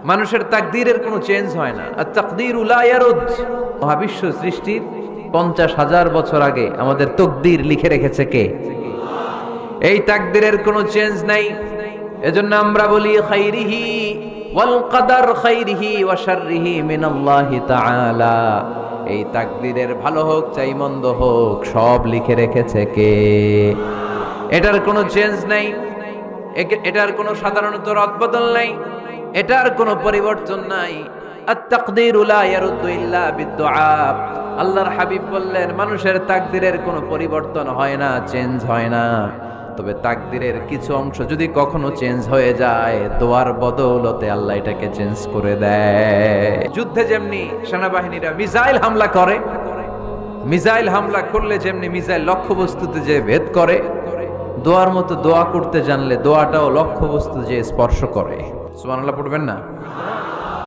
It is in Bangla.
মানুষের তাকদীরের কোনো চেঞ্জ হয় না। আর তাকদীরু লা ইয়ারুদ। মহাবিশ্ব সৃষ্টির 50,000 বছর আগে আমাদের তকদীর লিখে রেখেছে কে? এই তাকদীরের কোনো চেঞ্জ নাই। এজন্য আমরা বলি খাইরিহি ওয়াল কদর খাইরিহি ওয়া শাররিহি মিনাল্লাহি তাআলা। এই তাকদীরের ভালো হোক চাই মন্দ হোক সব লিখে রেখেছে কে? এটার কোনো চেঞ্জ নাই, এটার কোনো সাধারণত রদবদল নাই, এটার কোনো পরিবর্তন নাই। আত-তাকদীরু লা ইয়ারুদ্দু ইল্লা বিদ-দুআ। আল্লাহর হাবিব বললেন মানুষের তাকদীরের কোনো পরিবর্তন হয় না, চেঞ্জ হয় না। তবে তাকদীরের কিছু অংশ যদি কখনো চেঞ্জ হয়ে যায়, দোয়ার বদৌলতে আল্লাহ এটাকে চেঞ্জ করে দেয়। যুদ্ধে যেমনি সেনাবাহিনীরা মিসাইল হামলা করে, মিসাইল হামলা করলে যেমনি মিসাইল লক্ষ্যবস্তুতে যে ভেদ করে, দোয়ার মতো দোয়া করতে জানলে দোয়াটাও লক্ষ্যবস্তু যে স্পর্শ করে। সুবহানাল্লাহ পড়বেন না?